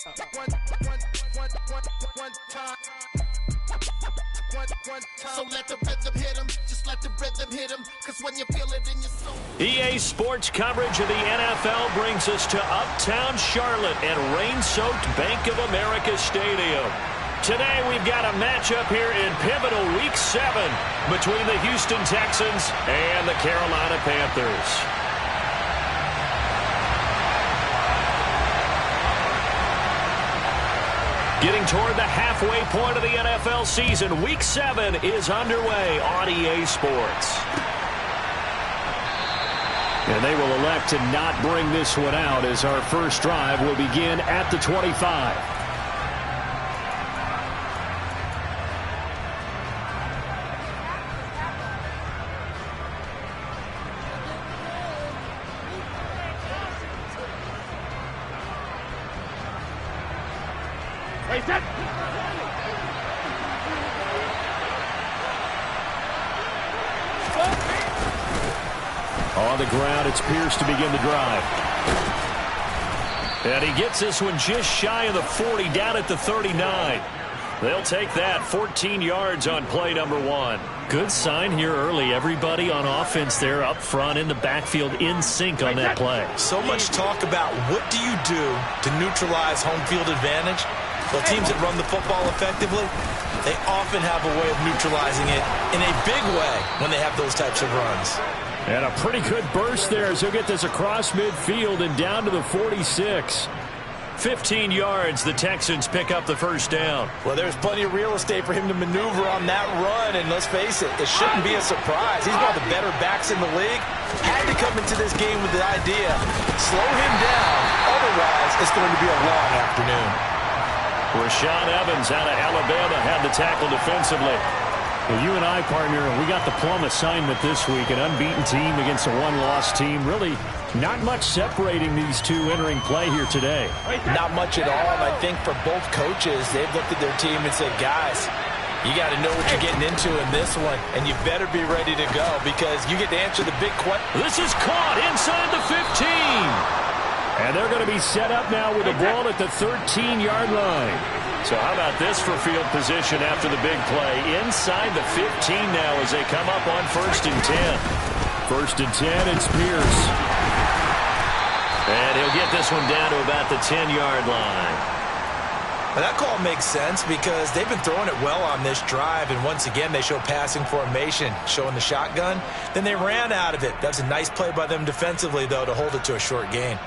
So let the rhythm hit him, just let the rhythm hit him, because when you feel it in your soul. EA Sports coverage of the NFL brings us to Uptown Charlotte at rain-soaked Bank of America Stadium. Today we've got a matchup here in pivotal Week 7 between the Houston Texans and the Carolina Panthers. Getting toward the halfway point of the NFL season, Week 7 is underway on EA Sports. And they will elect to not bring this one out as our first drive will begin at the 25. On the ground, it's Pierce to begin the drive. And he gets this one just shy of the 40, down at the 39. They'll take that, 14 yards on play number 1. Good sign here early. Everybody on offense there up front in the backfield in sync on that play. So much talk about what do you do to neutralize home field advantage? Well, teams that run the football effectively, they often have a way of neutralizing it in a big way when they have those types of runs. And a pretty good burst there as he'll get this across midfield and down to the 46. 15 yards, the Texans pick up the first down. Well, there's plenty of real estate for him to maneuver on that run, and let's face it, it shouldn't be a surprise. He's one of the better backs in the league. Had to come into this game with the idea, slow him down, otherwise it's going to be a long afternoon. Rashaan Evans out of Alabama had the tackle defensively. Well, you and I, partner, we got the plum assignment this week, an unbeaten team against a one-loss team. Really not much separating these two entering play here today. Not much at all, and I think for both coaches, they've looked at their team and said, guys, you got to know what you're getting into in this one, and you better be ready to go because you get to answer the big question. This is caught inside the 15. And they're going to be set up now with the ball at the 13-yard line. So how about this for field position after the big play? Inside the 15 now as they come up on 1st and 10. 1st and 10, it's Pierce. And he'll get this one down to about the 10-yard line. Well, that call makes sense because they've been throwing it well on this drive, and once again they show passing formation, showing the shotgun. Then they ran out of it. That's a nice play by them defensively, though, to hold it to a short gain.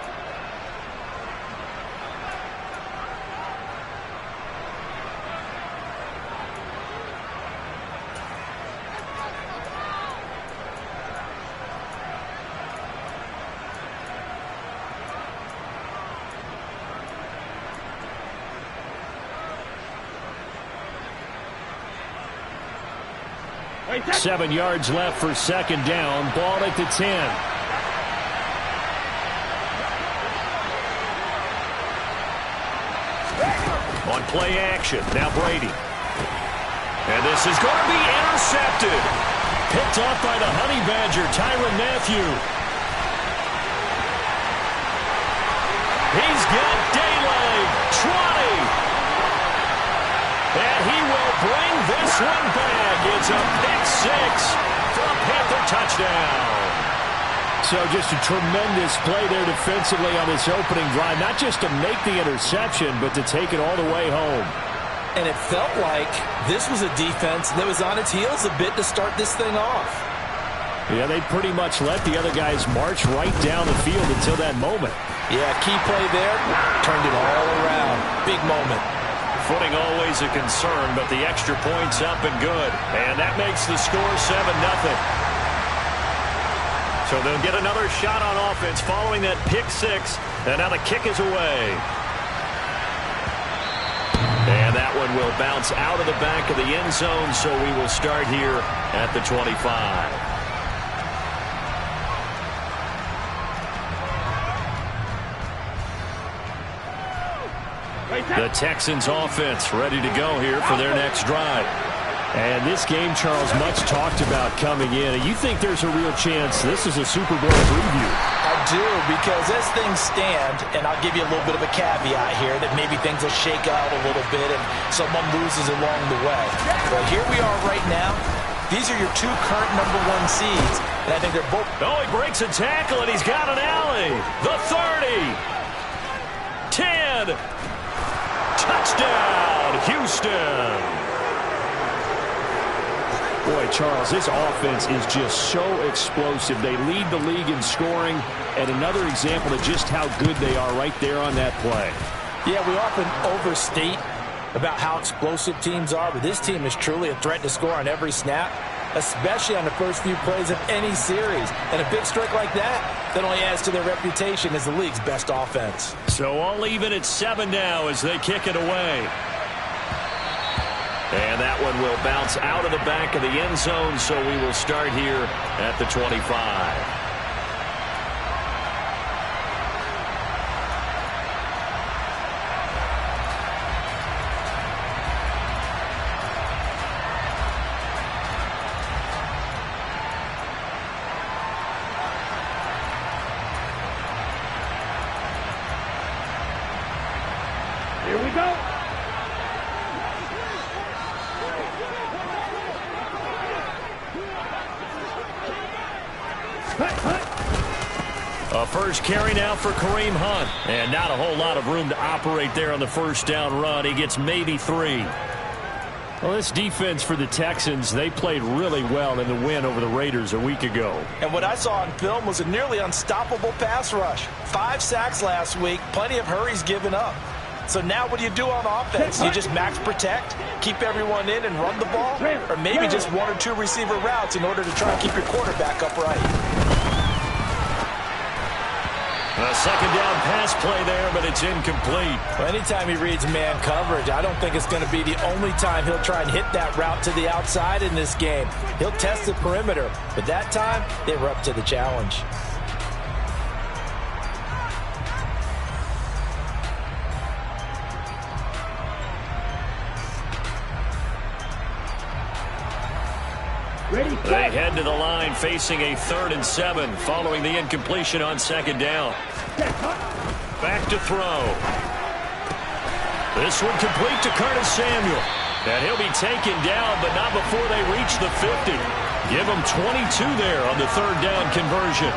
Right, 7 yards left for 2nd down. Ball at the 10. On play action, now Brady. And this is going to be intercepted. Picked off by the Honey Badger, Tyrann Mathieu. He's got daylight. 20. And he will bring this one back. It's a pick-6 for a Panther touchdown. So just a tremendous play there defensively on this opening drive. Not just to make the interception, but to take it all the way home. And it felt like this was a defense that was on its heels a bit to start this thing off. Yeah, they pretty much let the other guys march right down the field until that moment. Yeah, key play there. Turned it all around. Big moment. Footing always a concern, but the extra point's up and good. And that makes the score 7-0. So they'll get another shot on offense following that pick-6. And now the kick is away. And that one will bounce out of the back of the end zone, so we will start here at the 25. The Texans offense ready to go here for their next drive. And this game, Charles, much talked about coming in. You think there's a real chance this is a Super Bowl preview? I do, because as things stand, and I'll give you a little bit of a caveat here, that maybe things will shake out a little bit and someone loses along the way. But here we are right now. These are your two current #1 seeds, and I think they're both... Oh, he breaks a tackle, and he's got an alley. The 30. 10. Touchdown, Houston. Boy, Charles, this offense is just so explosive. They lead the league in scoring, and another example of just how good they are right there on that play. Yeah, we often overstate about how explosive teams are, but this team is truly a threat to score on every snap, especially on the first few plays of any series. And a big strike like that only adds to their reputation as the league's best offense. So all even at 7 now as they kick it away. And that one will bounce out of the back of the end zone, so we will start here at the 25. Here we go. A first carry now for Kareem Hunt. And not a whole lot of room to operate there on the first down run. He gets maybe 3. Well, this defense for the Texans, they played really well in the win over the Raiders a week ago. And what I saw on film was a nearly unstoppable pass rush. 5 sacks last week, plenty of hurries given up. So now what do you do on offense? You just max protect, keep everyone in and run the ball? Or maybe just 1 or 2 receiver routes in order to try and keep your quarterback upright? A second down pass play there, but it's incomplete. Well, anytime he reads man coverage, I don't think it's going to be the only time he'll try and hit that route to the outside in this game. He'll test the perimeter, but that time they were up to the challenge. They head to the line facing a 3rd and 7 following the incompletion on second down. Back to throw. This one complete to Curtis Samuel. And he'll be taken down, but not before they reach the 50. Give him 22 there on the 3rd down conversion.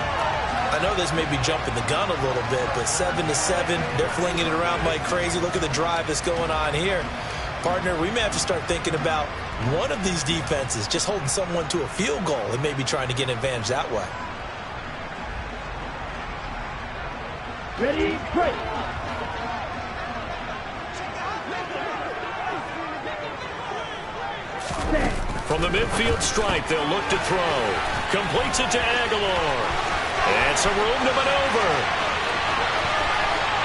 I know this may be jumping the gun a little bit, but 7 to 7, they're flinging it around like crazy. Look at the drive that's going on here. Partner, we may have to start thinking about one of these defenses just holding someone to a field goal and maybe trying to get an advantage that way. Ready, break. From the midfield stripe, they'll look to throw. Completes it to Aguilar. And some room to maneuver.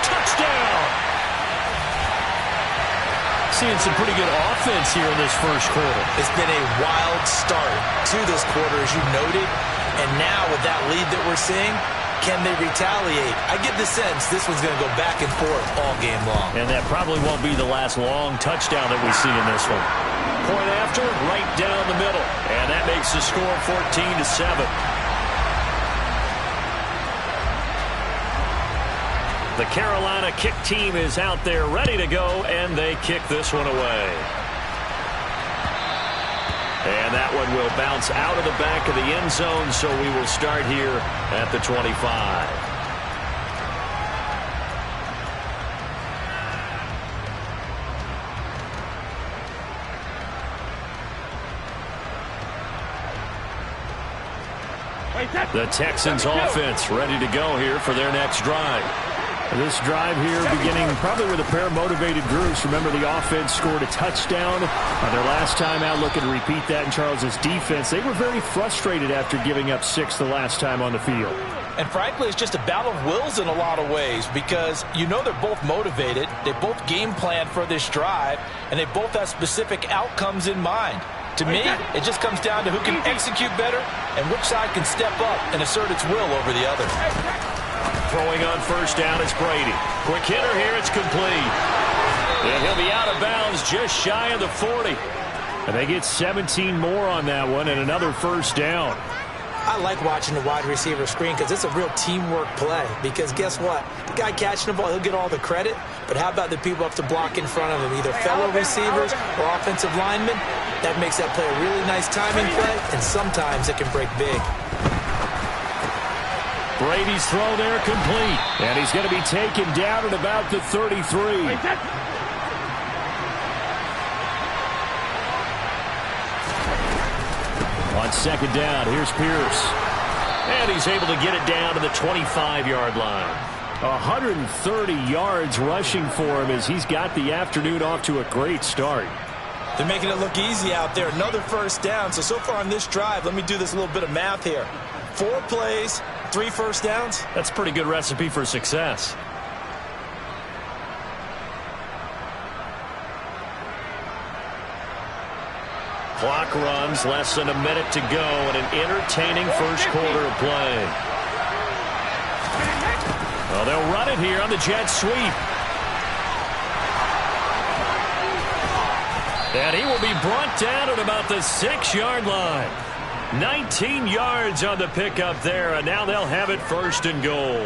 Touchdown! Seeing some pretty good offense here in this first quarter. It's been a wild start to this quarter, as you noted. And now with that lead that we're seeing, can they retaliate? I get the sense this one's going to go back and forth all game long. And that probably won't be the last long touchdown that we see in this one. Point after, right down the middle. And that makes the score 14 to 7. The Carolina kick team is out there ready to go, and they kick this one away. And that one will bounce out of the back of the end zone, so we will start here at the 25. The Texans offense ready to go here for their next drive. This drive here beginning probably with a pair of motivated groups. Remember, the offense scored a touchdown on their last time out. Looking to repeat that in Charles's defense. They were very frustrated after giving up 6 the last time on the field. And frankly, it's just a battle of wills in a lot of ways, because you know they're both motivated. They both game plan for this drive, and they both have specific outcomes in mind. To me, it just comes down to who can execute better and which side can step up and assert its will over the other. Throwing on first down, it's Brady. Quick hitter here, it's complete. And he'll be out of bounds just shy of the 40. And they get 17 more on that one and another first down. I like watching the wide receiver screen because it's a real teamwork play. Because guess what? The guy catching the ball, he'll get all the credit. But how about the people up to block in front of him, either fellow receivers or offensive linemen? That makes that play a really nice timing play, and sometimes it can break big. Brady's throw there complete. And he's going to be taken down at about the 33. On second down, here's Pierce. And he's able to get it down to the 25-yard line. 130 yards rushing for him as he's got the afternoon off to a great start. They're making it look easy out there. Another first down. So far on this drive, let me do this little bit of math here. 4 plays, 3 first downs. That's a pretty good recipe for success. Clock runs, less than a minute to go, and an entertaining first quarter of play. Well, they'll run it here on the jet sweep. And he will be brought down at about the 6-yard line. 19 yards on the pickup there, and now they'll have it first and goal.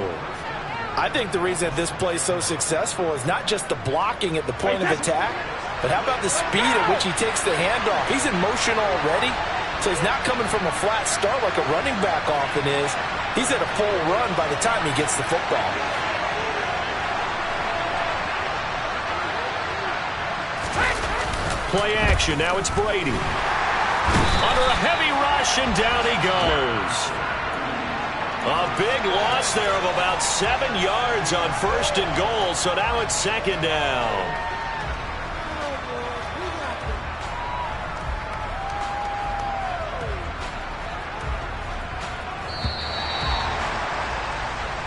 I think the reason that this play is so successful is not just the blocking at the point of attack, but how about the speed at which he takes the handoff? He's in motion already, so he's not coming from a flat start like a running back often is. He's at a full run by the time he gets the football. Play action. Now it's Brady. Under a heavy rush, and down he goes. A big loss there of about 7 yards on first and goal, so now it's second down.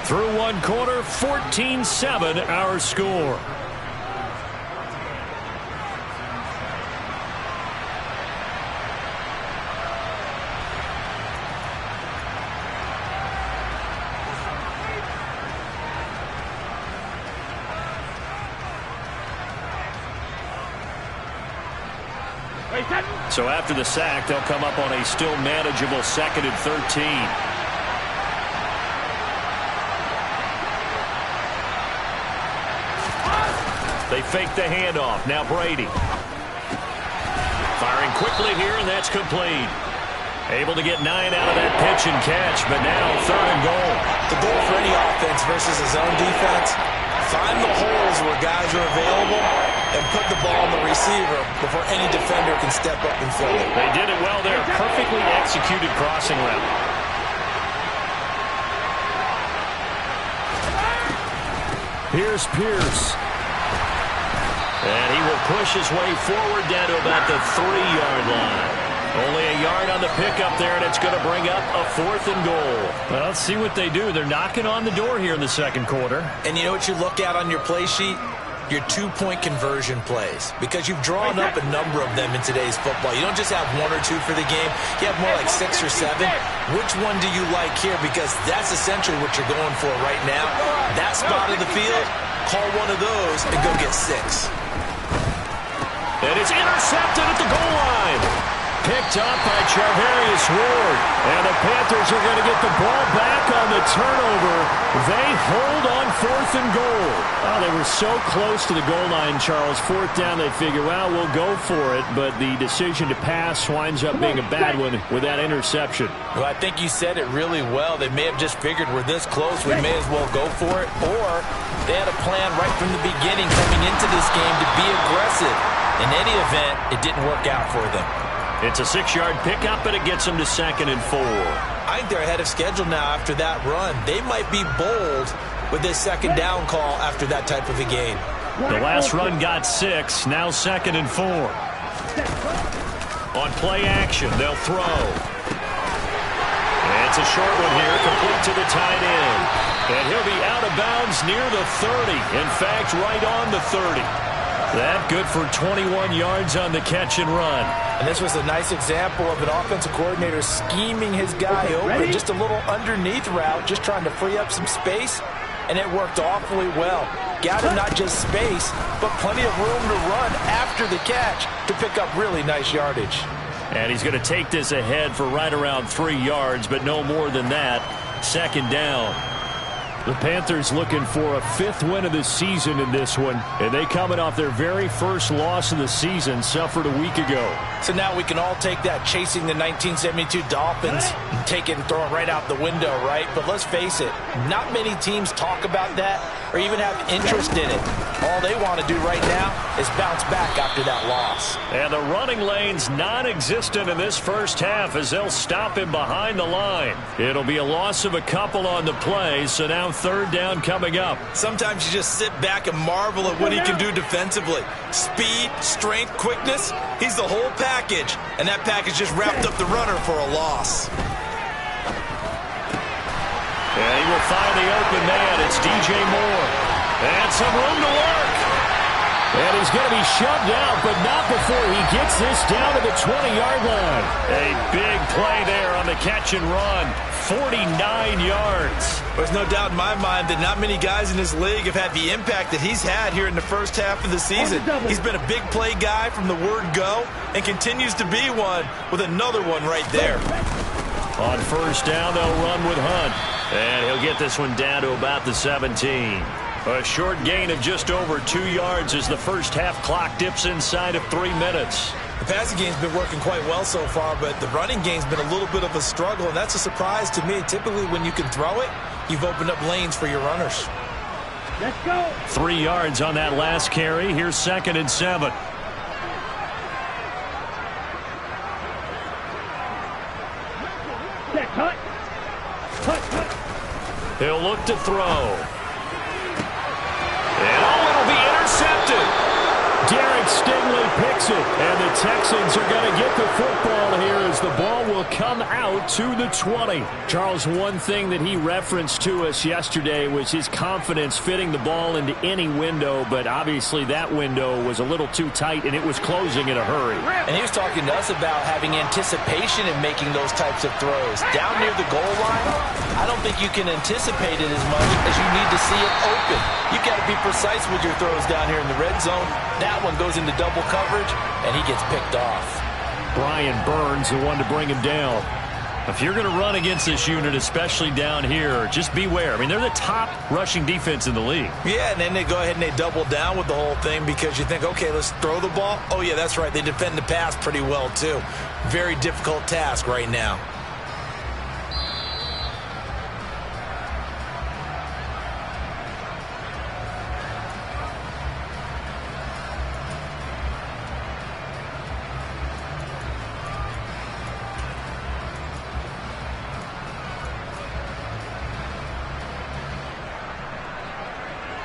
Through one quarter, 14-7 our score. So after the sack, they'll come up on a still manageable 2nd and 13. They fake the handoff. Now Brady. Firing quickly here, and that's complete. Able to get 9 out of that pitch and catch, but now 3rd and goal. The goal for any offense versus a zone defense, find the holes where guys are available and put the ball on the receiver before any defender can step up and fill it. They did it well there. Perfectly executed crossing route. Here's Pierce. And he will push his way forward down to about the 3-yard line. Only a yard on the pickup there, and it's going to bring up a 4th and goal. Well, let's see what they do. They're knocking on the door here in the second quarter. And you know what you look at on your play sheet? Your 2-point conversion plays. Because you've drawn up a number of them in today's football. You don't just have 1 or 2 for the game. You have more like 6 or 7. Which one do you like here? Because that's essentially what you're going for right now. That spot of the field, call one of those and go get 6. And it's intercepted at the goal line. Picked up by Charvarius Ward. And the Panthers are going to get the ball back on the turnover. They hold on 4th and goal. Oh, they were so close to the goal line, Charles. 4th down, they figure, well, we'll go for it. But the decision to pass winds up being a bad one with that interception. Well, I think you said it really well. They may have just figured we're this close, we may as well go for it. Or they had a plan right from the beginning coming into this game to be aggressive. In any event, it didn't work out for them. It's a 6-yard pickup, and it gets them to 2nd and 4. I think they're ahead of schedule now after that run. They might be bold with this 2nd down call after that type of a game. The last run got 6, now 2nd and 4. On play action, they'll throw. And it's a short one here, complete to the tight end. And he'll be out of bounds near the 30. In fact, right on the 30. That good for 21 yards on the catch and run. And this was a nice example of an offensive coordinator scheming his guy open. Just a little underneath route, just trying to free up some space. and it worked awfully well. Got him not just space, but plenty of room to run after the catch to pick up really nice yardage. And he's going to take this ahead for right around 3 yards, but no more than that. Second down. The Panthers looking for a 5th win of the season in this one. And they coming off their very first loss of the season, suffered a week ago. So now we can all take that chasing the 1972 Dolphins and take it and throw it right out the window, right? But let's face it, not many teams talk about that or even have interest in it. All they want to do right now is bounce back after that loss. And the running lane's non-existent in this first half as they'll stop him behind the line. It'll be a loss of a couple on the play, so now third down coming up. Sometimes you just sit back and marvel at what he can do defensively. Speed, strength, quickness, he's the whole package. And that package just wrapped up the runner for a loss. And he will find the open man. It's DJ Moore. And some room to work. And he's going to be shoved out, but not before he gets this down to the 20-yard line. A big play there on the catch and run. 49 yards. There's no doubt in my mind that not many guys in this league have had the impact that he's had here in the first half of the season. He's been a big play guy from the word go and continues to be one with another one right there. On first down, they'll run with Hunt. And he'll get this one down to about the 17. A short gain of just over 2 yards as the first half clock dips inside of 3 minutes. The passing game's been working quite well so far, but the running game's been a little bit of a struggle, and that's a surprise to me. Typically, when you can throw it, you've opened up lanes for your runners. Let's go. 3 yards on that last carry. Here's 2nd and 7. Set, cut. Cut. He'll look to throw. And it'll be intercepted. Derek Stingley picks it, and the Texans are going to get the football here as the ball will come out to the 20. Charles, one thing that he referenced to us yesterday was his confidence fitting the ball into any window, but obviously that window was a little too tight, and it was closing in a hurry. And he was talking to us about having anticipation in making those types of throws. Down near the goal line, I don't think you can anticipate it as much as you need to see it open. You've got to be precise with your throws down here in the red zone. That one goes into double coverage, and he gets picked off. Brian Burns, the one to bring him down. If you're going to run against this unit, especially down here, just beware. I mean, they're the top rushing defense in the league. Yeah, and then they go ahead and they double down with the whole thing because you think, okay, let's throw the ball. Oh, yeah, that's right. They defend the pass pretty well, too. Very difficult task right now.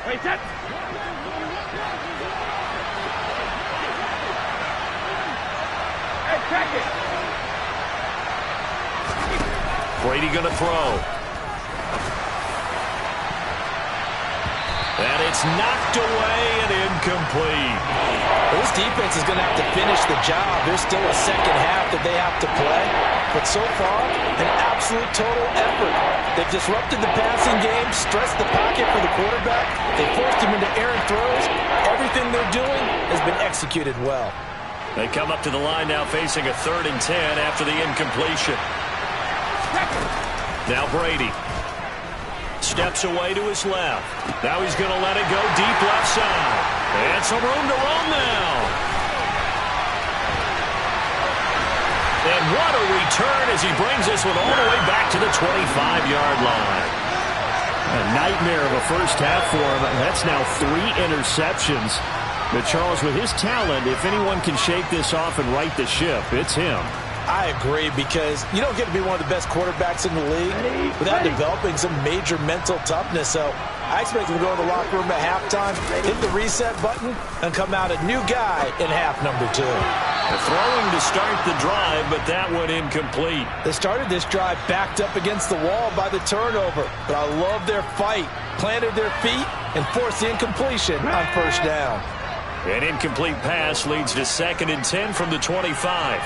Wait, set. Hey, track it. Brady going to throw. And it's knocked away and incomplete. Well, this defense is going to have to finish the job. There's still a second half that they have to play. But so far, an absolute total effort. They've disrupted the passing game, stressed the pocket for the quarterback. They forced him into errant throws. Everything they're doing has been executed well. They come up to the line now facing a 3rd and 10 after the incompletion. Now Brady steps away to his left. Now he's going to let it go deep left side. And some room to run now. And what a return as he brings this one all the way back to the 25-yard line. A nightmare of a first half for him. That's now 3 interceptions. But Charles, with his talent, if anyone can shake this off and right the ship, it's him. I agree, because you don't get to be one of the best quarterbacks in the league without developing some major mental toughness. So I expect him to go to the locker room at halftime, hit the reset button, and come out a new guy in half number 2. Throwing to start the drive, but that one incomplete. They started this drive backed up against the wall by the turnover, but I love their fight, planted their feet, and forced the incompletion on first down. An incomplete pass leads to 2nd and 10 from the 25.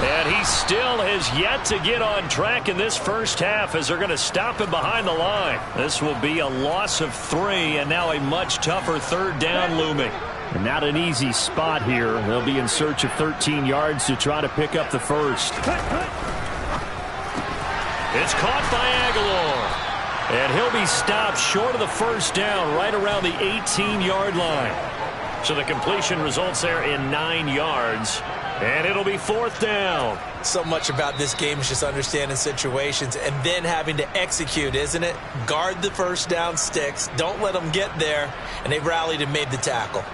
And he still has yet to get on track in this first half as they're going to stop him behind the line. This will be a loss of 3, and now a much tougher third down looming. And not an easy spot here. They'll be in search of 13 yards to try to pick up the first. It's caught by Aguilar. And he'll be stopped short of the first down right around the 18-yard line. So the completion results there in 9 yards. And it'll be 4th down. So much about this game is just understanding situations and then having to execute, isn't it? Guard the first down sticks. Don't let them get there. And they rallied and made the tackle.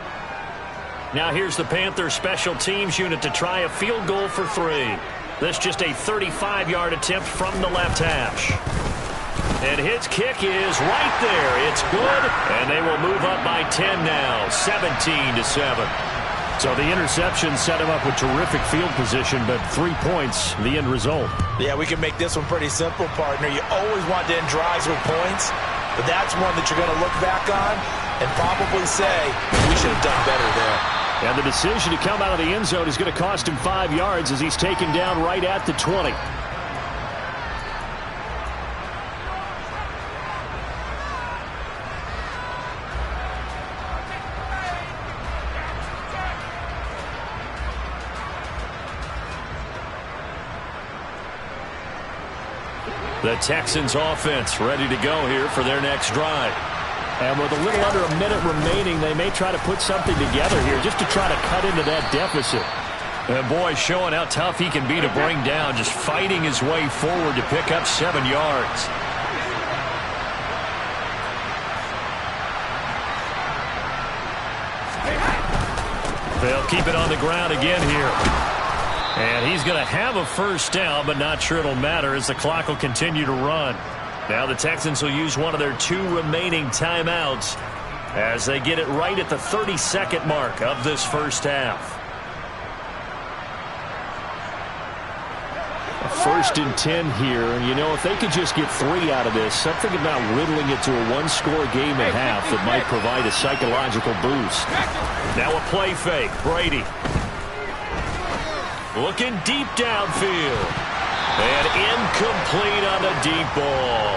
Now here's the Panthers special teams unit to try a field goal for 3. This just a 35-yard attempt from the left hash. And his kick is right there. It's good. And they will move up by 10 now, 17-7. So the interception set him up with terrific field position, but 3 points, the end result. Yeah, we can make this one pretty simple, partner. You always want to end drives with points, but that's one that you're going to look back on and probably say, we should have done better there. And the decision to come out of the end zone is going to cost him 5 yards as he's taken down right at the 20. The Texans offense ready to go here for their next drive. And with a little under a minute remaining, they may try to put something together here just to try to cut into that deficit. And boy, showing how tough he can be to bring down, just fighting his way forward to pick up 7 yards. They'll keep it on the ground again here. And he's going to have a first down, but not sure it'll matter as the clock will continue to run. Now the Texans will use one of their 2 remaining timeouts as they get it right at the 32nd mark of this first half. First and 10 here, and you know, if they could just get 3 out of this, something about whittling it to a 1-score game at half that might provide a psychological boost. Now a play fake. Brady looking deep downfield. And incomplete on the deep ball.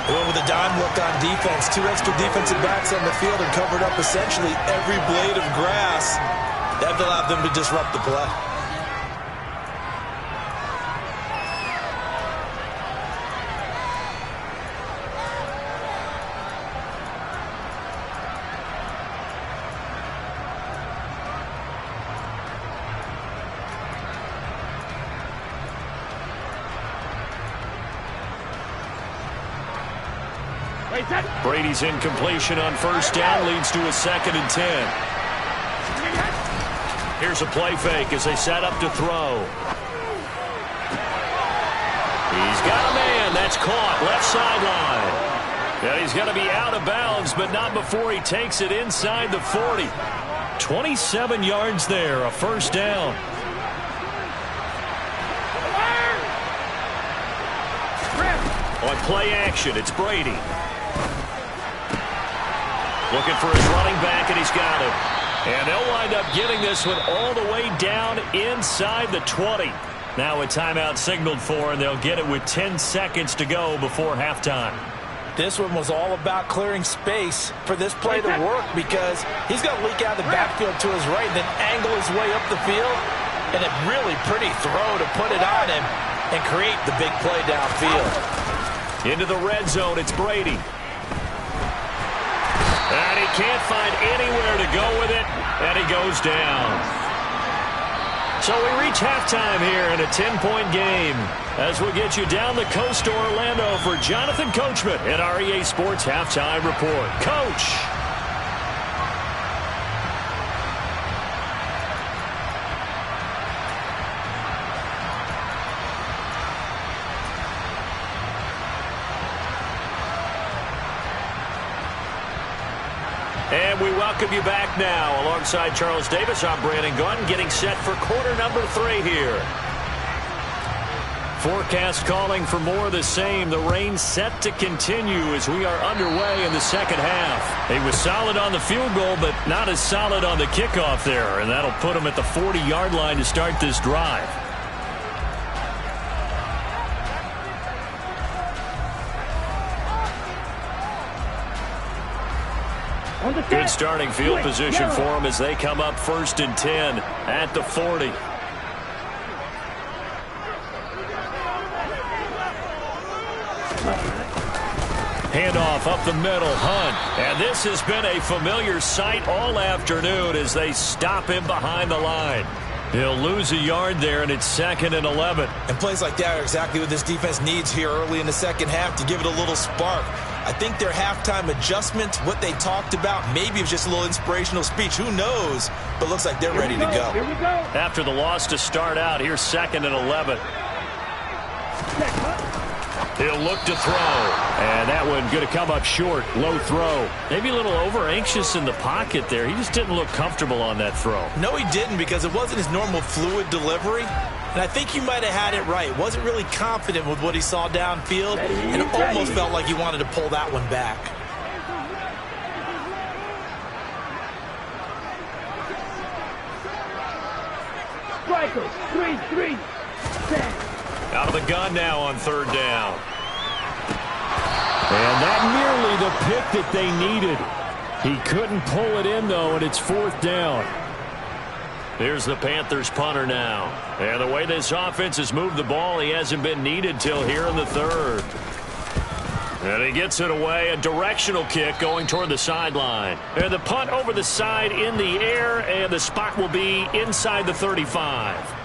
Well, with a dime look on defense, 2 extra defensive backs on the field and covered up essentially every blade of grass. That allowed them to disrupt the play. Brady's incompletion on first down leads to a 2nd and 10. Here's a play fake as they set up to throw. He's got a man. That's caught. Left sideline. And he's going to be out of bounds, but not before he takes it inside the 40. 27 yards there, a first down. On play action, it's Brady. Looking for his running back, and he's got him. And they'll wind up getting this one all the way down inside the 20. Now a timeout signaled for, and they'll get it with 10 seconds to go before halftime. This one was all about clearing space for this play to work because he's going to leak out of the backfield to his right and then angle his way up the field. And a really pretty throw to put it on him and create the big play downfield. Into the red zone, it's Brady. And he can't find anywhere to go with it, and he goes down. So we reach halftime here in a 10-point game as we'll get you down the coast to Orlando for Jonathan Coachman at our EA Sports Halftime Report. Coach. And we welcome you back now. Alongside Charles Davis, I'm Brandon Gunn, getting set for quarter number 3 here. Forecast calling for more of the same. The rain set to continue as we are underway in the second half. He was solid on the field goal, but not as solid on the kickoff there. And that'll put him at the 40-yard line to start this drive. On the Good set. starting field position for them as they come up 1st and 10 at the 40. Handoff up the middle, Hunt. And this has been a familiar sight all afternoon as they stop him behind the line. He'll lose a yard there, and it's 2nd and 11. And plays like that are exactly what this defense needs here early in the second half to give it a little spark. I think their halftime adjustment, what they talked about, maybe it was just a little inspirational speech. Who knows? But looks like they're ready to go. Here we go. After the loss to start out, here's 2nd and 11. He'll look to throw. And that one going to come up short. Low throw. Maybe a little over-anxious in the pocket there. He just didn't look comfortable on that throw. No, he didn't, because it wasn't his normal fluid delivery. And I think you might have had it right. Wasn't really confident with what he saw downfield, and it almost felt like he wanted to pull that one back. Strikers, 3-3. Set. Out of the gun now on 3rd down. And that nearly the pick that they needed. He couldn't pull it in, though, and it's 4th down. Here's the Panthers punter now. And the way this offense has moved the ball, he hasn't been needed till here in the 3rd. And he gets it away, a directional kick going toward the sideline. And the punt over the side in the air, and the spot will be inside the 35.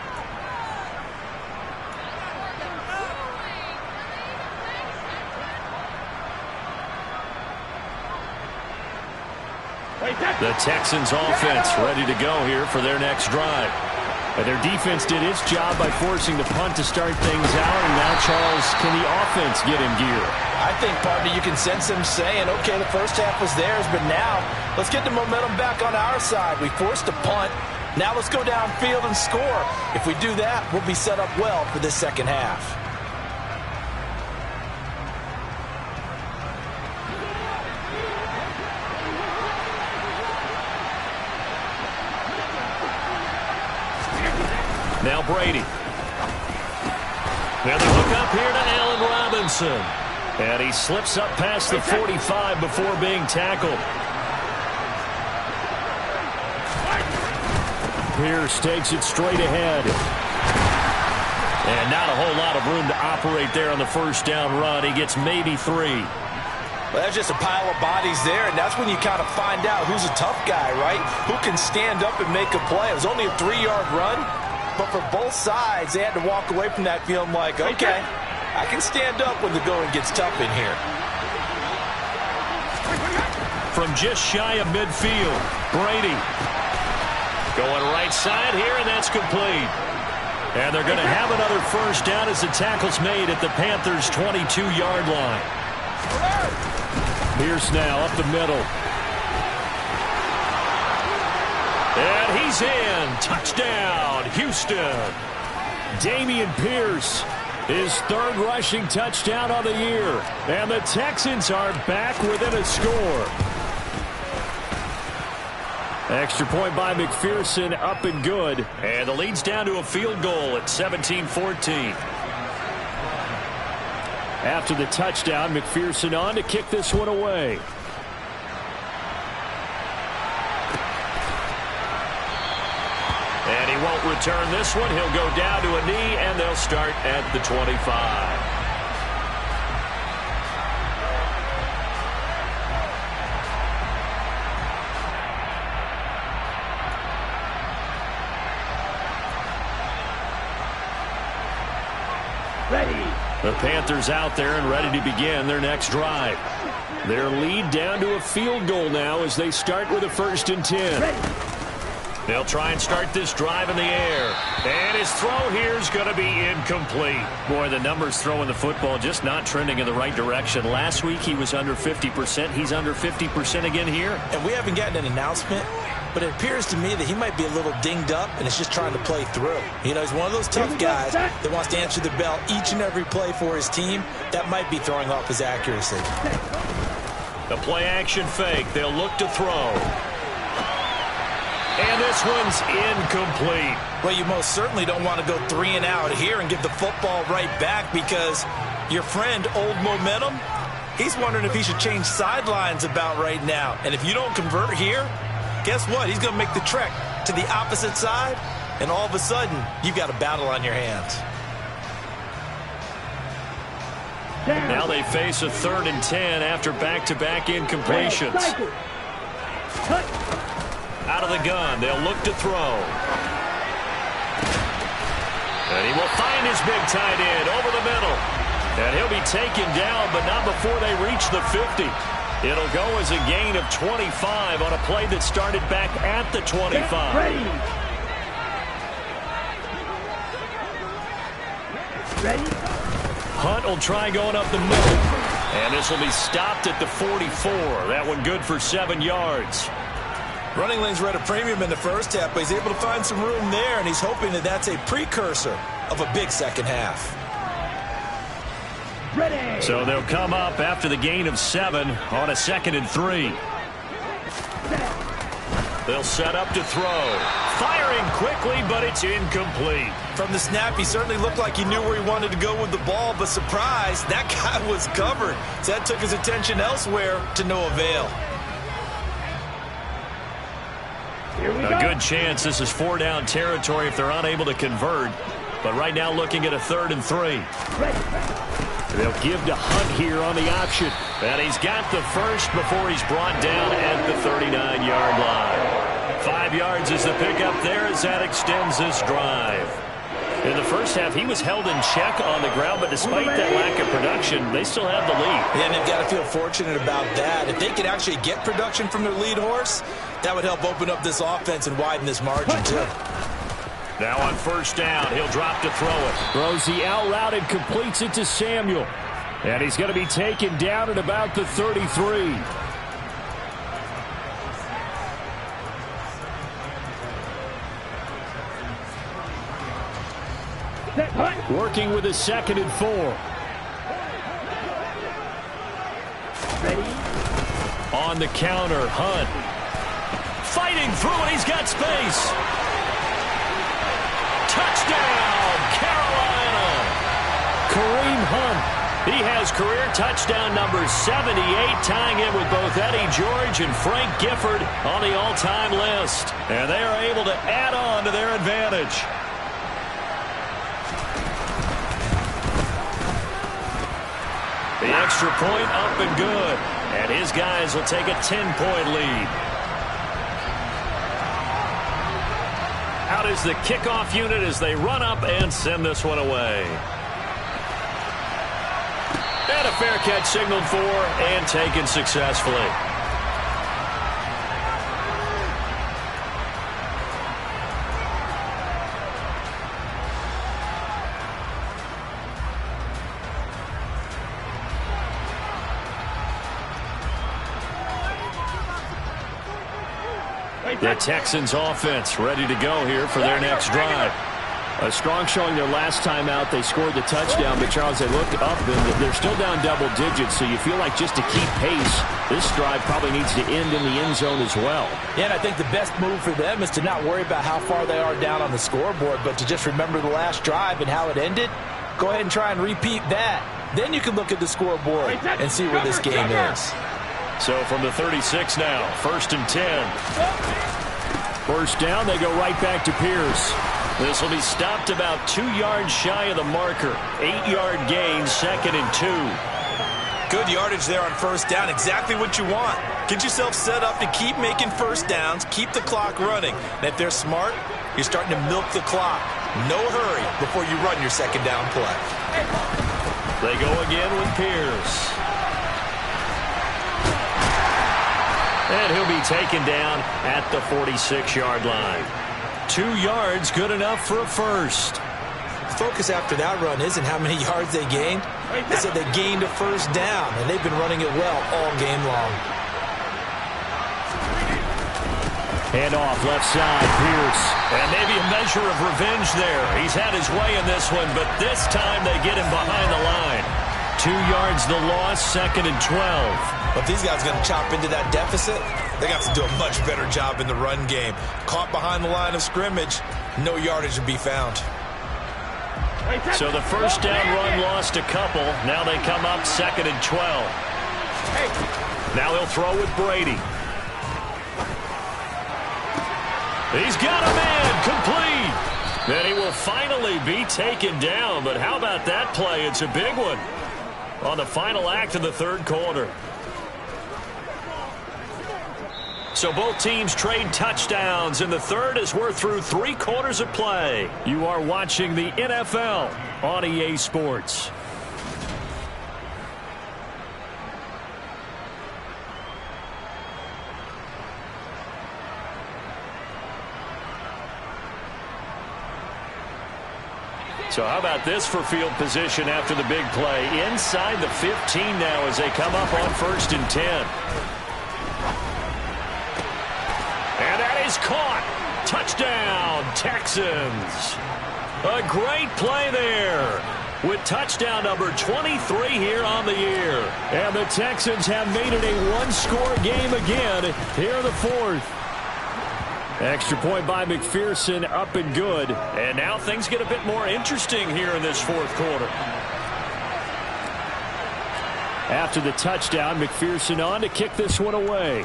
The Texans offense ready to go here for their next drive. And their defense did its job by forcing the punt to start things out. And now, Charles, can the offense get in gear? I think, partner, you can sense them saying, okay, the first half was theirs, but now let's get the momentum back on our side. We forced a punt. Now let's go downfield and score. If we do that, we'll be set up well for this second half. Now Brady. Now they look up here to Allen Robinson. And he slips up past the 45 before being tackled. Pierce takes it straight ahead. And not a whole lot of room to operate there on the first down run. He gets maybe 3. Well, that's just a pile of bodies there, and that's when you kind of find out who's a tough guy, right? Who can stand up and make a play. It was only a 3-yard run. But for both sides, they had to walk away from that feeling like, okay, I can stand up when the going gets tough in here. From just shy of midfield, Brady going right side here, and that's complete. And they're going to have another first down as the tackle's made at the Panthers' 22-yard line. Pierce now up the middle. And he's in. Touchdown, Houston. Dameon Pierce, his 3rd rushing touchdown of the year. And the Texans are back within a score. Extra point by McPherson, up and good. And the lead's down to a field goal at 17-14. After the touchdown, McPherson on to kick this one away. And he won't return this one. He'll go down to a knee, and they'll start at the 25. The Panthers out there and ready to begin their next drive. Their lead down to a field goal now as they start with a 1st and 10. They'll try and start this drive in the air. And his throw here is going to be incomplete. Boy, the numbers throwing the football just not trending in the right direction. Last week he was under 50%. He's under 50% again here. And we haven't gotten an announcement, but it appears to me that he might be a little dinged up and is just trying to play through. You know, he's one of those tough guys that wants to answer the bell each and every play for his team. That might be throwing off his accuracy. The play action fake. They'll look to throw. And this one's incomplete. Well, you most certainly don't want to go 3 and out here and give the football right back, because your friend, Old Momentum, He's wondering if he should change sidelines about right now. And if you don't convert here, guess what? He's going to make the trek to the opposite side, and all of a sudden, you've got a battle on your hands. Now they face a 3rd and 10 after back-to-back incompletions. Out of the gun, they'll look to throw. And he will find his big tight end over the middle. And he'll be taken down, but not before they reach the 50. It'll go as a gain of 25 on a play that started back at the 25. Ready? Hunt will try going up the middle. And this will be stopped at the 44. That one good for 7 yards. Running lanes were at a premium in the first half, but he's able to find some room there, and he's hoping that that's a precursor of a big second half. Ready. So they'll come up after the gain of 7 on a 2nd and 3. They'll set up to throw. Firing quickly, but it's incomplete. From the snap, he certainly looked like he knew where he wanted to go with the ball, but surprise, that guy was covered. So that took his attention elsewhere to no avail. A good chance this is 4-down territory if they're unable to convert. But right now looking at a 3rd and 3. They'll give to Hunt here on the option. And he's got the first before he's brought down at the 39-yard line. 5 yards is the pickup there as that extends this drive. In the first half, he was held in check on the ground, but despite that lack of production, they still have the lead. Yeah, and they've got to feel fortunate about that. If they could actually get production from their lead horse, that would help open up this offense and widen this margin, too. Now on 1st down, he'll drop to throw it. Throws the out route and completes it to Samuel. And he's going to be taken down at about the 33. Working with a 2nd and 4. Ready. On the counter, Hunt. Fighting through it, he's got space. Touchdown, Carolina. Kareem Hunt. He has career touchdown number 78, tying it with both Eddie George and Frank Gifford on the all-time list. And they are able to add on to their advantage. The extra point up and good. And his guys will take a 10-point lead. Out is the kickoff unit as they run up and send this one away. And a fair catch signaled for and taken successfully. The Texans offense ready to go here for their next drive. A strong showing their last time out. They scored the touchdown, but Charles, they look up and they're still down double digits, so you feel like just to keep pace, this drive probably needs to end in the end zone as well. Yeah, and I think the best move for them is to not worry about how far they are down on the scoreboard, but to just remember the last drive and how it ended. Go ahead and try and repeat that. Then you can look at the scoreboard and see where this game is. So from the 36 now, 1st and 10. 1st down, they go right back to Pierce. This will be stopped about 2 yards shy of the marker. 8-yard gain, 2nd and 2. Good yardage there on 1st down. Exactly what you want. Get yourself set up to keep making 1st downs, keep the clock running. And if they're smart, you're starting to milk the clock. No hurry before you run your 2nd down play. They go again with Pierce. And he'll be taken down at the 46-yard line. 2 yards, good enough for a first. The focus after that run isn't how many yards they gained. They said they gained a 1st down, and they've been running it well all game long. Handoff left side, Pierce. And maybe a measure of revenge there. He's had his way in this one, but this time they get him behind the line. 2 yards the loss, 2nd and 12. But if these guys are going to chop into that deficit, they got to do a much better job in the run game. Caught behind the line of scrimmage, no yardage to be found. So the 1st down run lost a couple. Now they come up 2nd and 12. Now he'll throw with Brady. He's got a man complete. And he will finally be taken down. But how about that play? It's a big one on the final act of the third quarter. So both teams trade touchdowns in the third as we're through 3 quarters of play. You are watching the NFL on EA Sports. So how about this for field position after the big play? Inside the 15 now as they come up on 1st and 10. And that is caught. Touchdown, Texans. A great play there with touchdown number 23 here on the year. And the Texans have made it a one-score game again here in the fourth. Extra point by McPherson, up and good. And now things get a bit more interesting here in this fourth quarter. After the touchdown, McPherson on to kick this one away.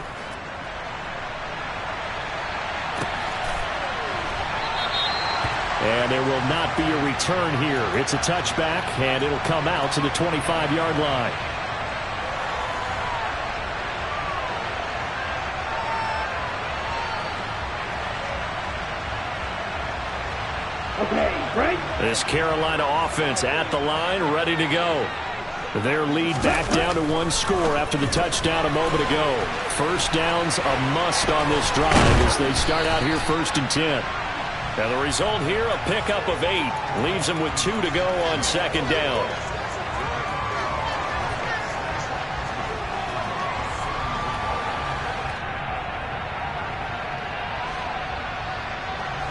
And there will not be a return here. It's a touchback, and it'll come out to the 25-yard line. Okay, break. This Carolina offense at the line, ready to go. Their lead back down to 1 score after the touchdown a moment ago. First down's a must on this drive as they start out here 1st and 10. And the result here, a pickup of 8. Leaves them with 2 to go on 2nd down.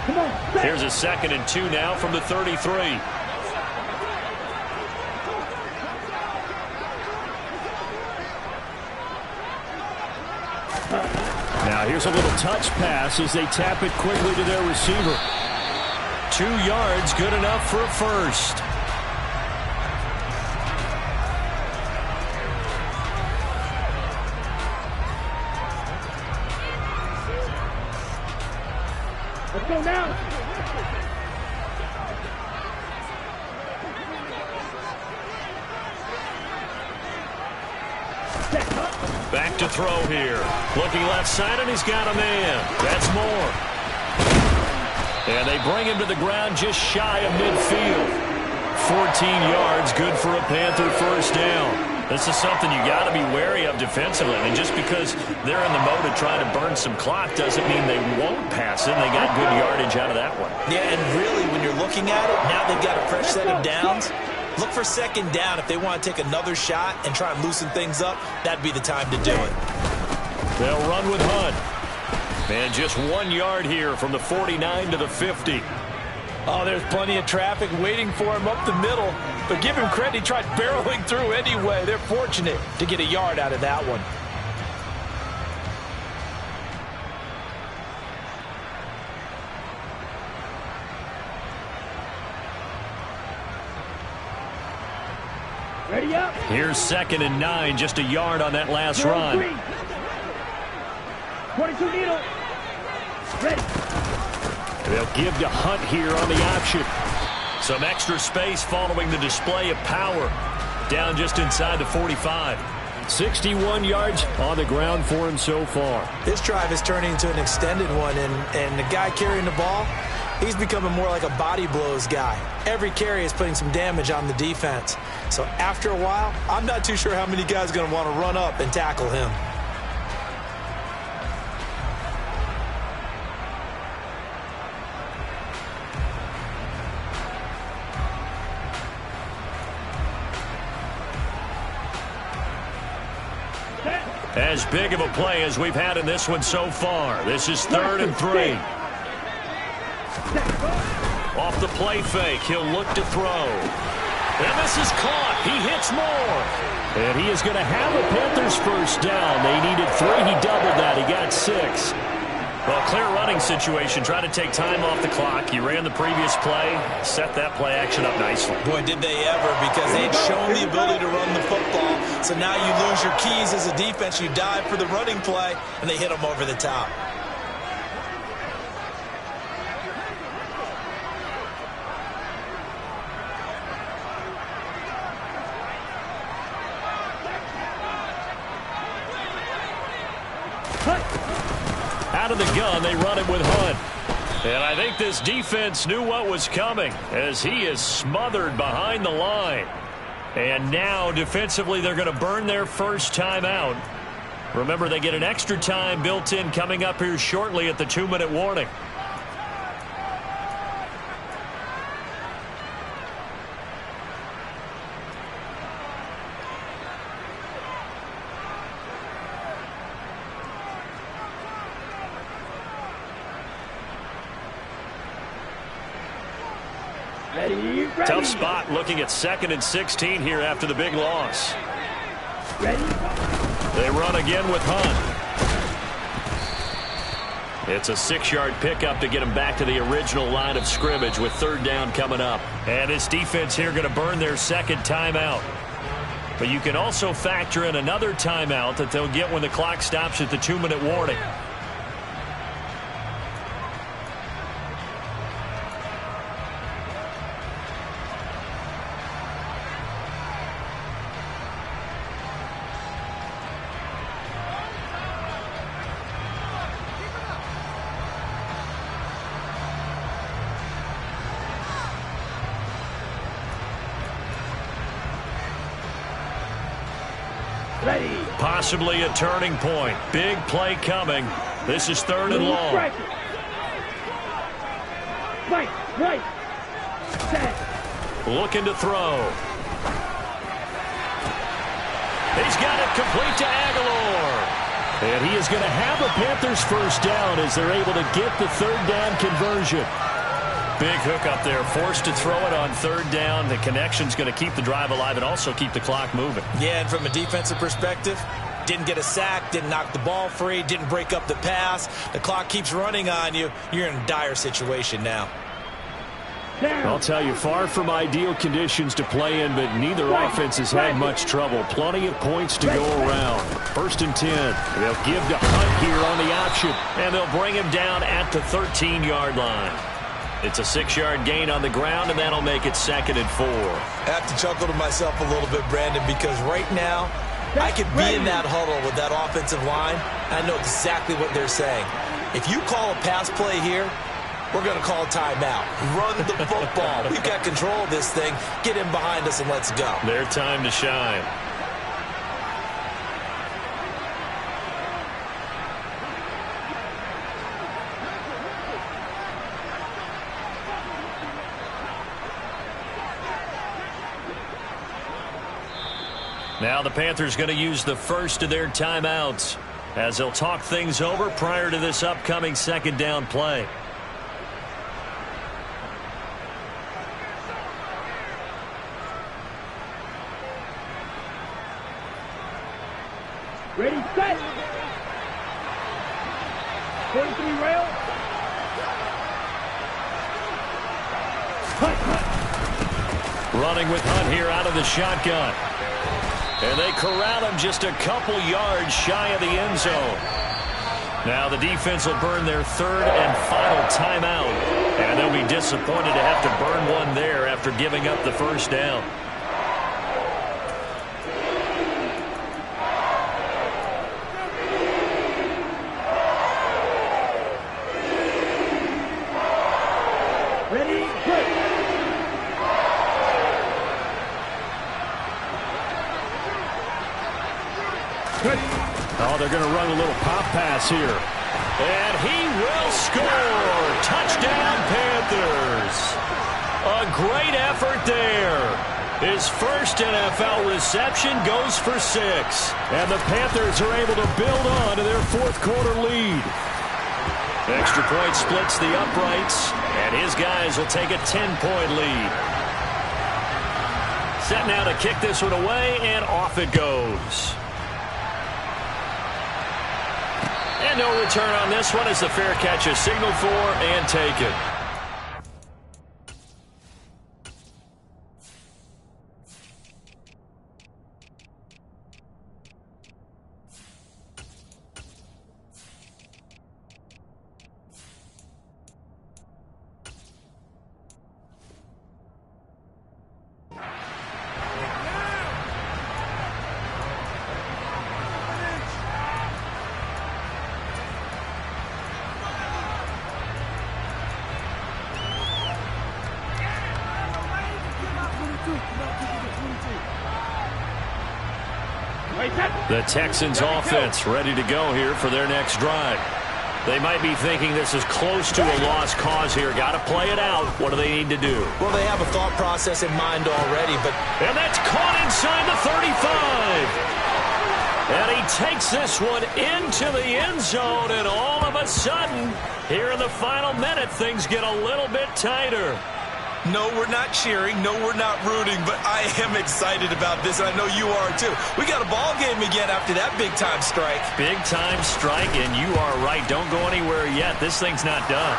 Come on. Here's a 2nd and 2 now from the 33. Now here's a little touch pass as they tap it quickly to their receiver. 2 yards, good enough for a first. Let's go now. Back to throw here. Looking left side, and he's got a man. That's Moore. And they bring him to the ground just shy of midfield. 14 yards, good for a Panther first down. This is something you got to be wary of defensively. And just because they're in the mode of trying to burn some clock doesn't mean they won't pass it. They got good yardage out of that one. Yeah, and really, when you're looking at it, now they've got a fresh set of downs. Look for 2nd down. If they want to take another shot and try and loosen things up, that'd be the time to do it. They'll run with Hunt. And just 1 yard here from the 49 to the 50. Oh, there's plenty of traffic waiting for him up the middle. But give him credit, he tried barreling through anyway. They're fortunate to get a yard out of that one. Ready up. Here's 2nd and 9, just a yard on that last run. 22 needle. Ready. They'll give to Hunt here on the option. Some extra space following the display of power. Down just inside the 45. 61 yards on the ground for him so far. This drive is turning into an extended one, and the guy carrying the ball, he's becoming more like a body blows guy. Every carry is putting some damage on the defense. So after a while, I'm not too sure how many guys are going to want to run up and tackle him. As big of a play as we've had in this one so far. This is 3rd and 3. Off the play fake, he'll look to throw. And this is caught. He hits Moore. And he is going to have a Panthers first down. They needed 3. He doubled that. He got 6. Well, clear running situation. Try to take time off the clock. You ran the previous play, set that play action up nicely. Boy, did they ever, because they'd shown the ability to run the football. So now you lose your keys as a defense. You dive for the running play, and they hit them over the top. Out of the gun, they run it with Hunt. And I think this defense knew what was coming as he is smothered behind the line. And now, defensively, they're going to burn their first timeout. Remember, they get an extra time built in coming up here shortly at the 2-minute warning. Tough spot looking at 2nd and 16 here after the big loss. Ready? They run again with Hunt. It's a 6-yard pickup to get him back to the original line of scrimmage with 3rd down coming up. And this defense here going to burn their 2nd timeout. But you can also factor in another timeout that they'll get when the clock stops at the 2-minute warning. Ready. Possibly a turning point. Big play coming. This is 3rd and long. Right. Set. Looking to throw. He's got it complete to Aguilar. And he is going to have a Panthers first down as they're able to get the 3rd down conversion. Big hook up there, forced to throw it on 3rd down. The connection's going to keep the drive alive and also keep the clock moving. Yeah, and from a defensive perspective, didn't get a sack, didn't knock the ball free, didn't break up the pass. The clock keeps running on you. You're in a dire situation now. I'll tell you, far from ideal conditions to play in, but neither offense has had much trouble. Plenty of points to go around. 1st and 10. They'll give to Hunt here on the option, and they'll bring him down at the 13-yard line. It's a 6-yard gain on the ground, and that'll make it 2nd and 4. I have to chuckle to myself a little bit, Brandon, because right now I could be in that huddle with that offensive line. I know exactly what they're saying. If you call a pass play here, we're going to call a timeout. Run the football. We've got control of this thing. Get in behind us and let's go. Their time to shine. Now the Panthers going to use the first of their timeouts as they'll talk things over prior to this upcoming 2nd down play. Ready, set. 43 rail. Hunt. Running with Hunt here out of the shotgun. And they corral him just a couple yards shy of the end zone. Now the defense will burn their 3rd and final timeout. And they'll be disappointed to have to burn one there after giving up the first down. Ready, good. Oh, they're going to run a little pop pass here. And he will score. Touchdown, Panthers. A great effort there. His first NFL reception goes for 6. And the Panthers are able to build on to their 4th quarter lead. Extra point splits the uprights, and his guys will take a 10-point lead. Set now to kick this one away, and off it goes. And no return on this one as the fair catch is signaled for and taken. The Texans offense ready to go here for their next drive. They might be thinking this is close to a lost cause here. Got to play it out. What do they need to do? Well, they have a thought process in mind already, but... And that's caught inside the 35. And he takes this one into the end zone, and all of a sudden, here in the final minute, things get a little bit tighter. No, we're not cheering. No, we're not rooting, but I am excited about this, and I know you are too. We got a ball game again after that big-time strike. Big-time strike, and you are right. Don't go anywhere yet. This thing's not done.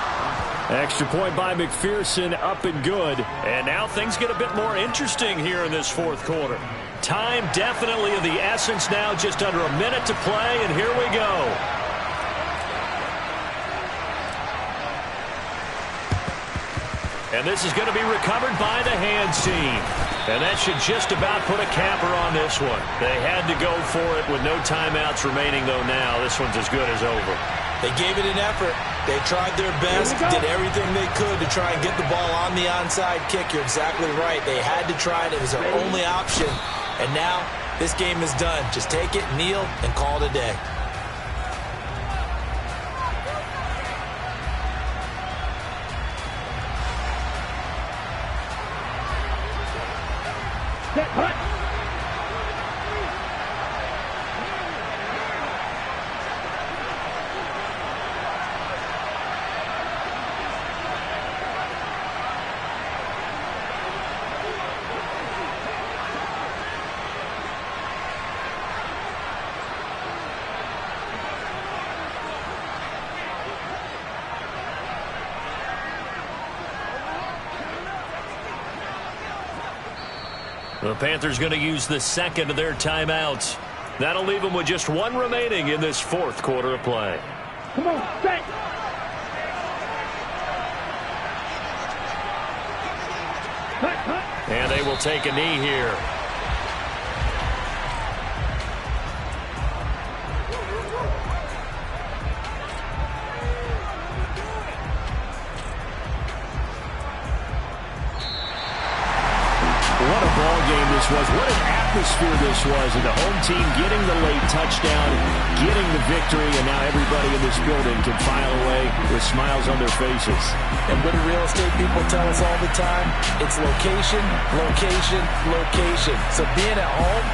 Extra point by McPherson, up and good. And now things get a bit more interesting here in this fourth quarter. Time definitely of the essence now, just under a minute to play, and here we go. And this is going to be recovered by the hands team. And that should just about put a capper on this one. They had to go for it with no timeouts remaining, though now. This one's as good as over. They gave it an effort. They tried their best, did everything they could to try and get the ball on the onside kick. You're exactly right. They had to try it. It was their only option. And now this game is done. Just take it, kneel, and call it a day. The Panthers going to use the second of their timeouts. That'll leave them with just one remaining in this fourth quarter of play. Come on, set. And they will take a knee here. What a ball game this was. What an atmosphere this was. And the home team getting the late touchdown, getting the victory, and now everybody in this building can file away with smiles on their faces. And what do real estate people tell us all the time? It's location, location, location. So being at home,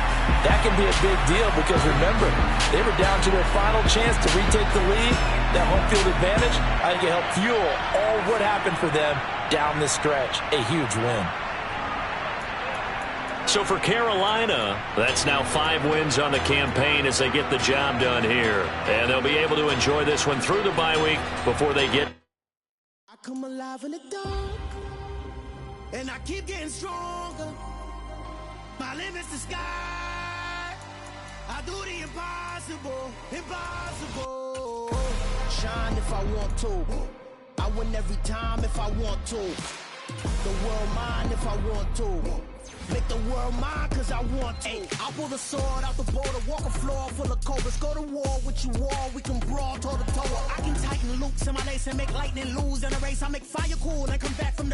that can be a big deal because remember, they were down to their final chance to retake the lead. That home field advantage, I think it helped fuel all what happened for them down the stretch. A huge win. So for Carolina, that's now 5 wins on the campaign as they get the job done here. And they'll be able to enjoy this one through the bye week before they get... I come alive in the dark, and I keep getting stronger. My limit's the sky. I do the impossible, impossible. Shine if I want to. I win every time if I want to. The world mine if I want to. Make the world mine cause I want to. I pull the sword out the border, walk a floor full of cobras. Go to war with you all, we can brawl toe to toe. I can tighten loops in my lace and make lightning lose in a race. I make fire cool and come back from the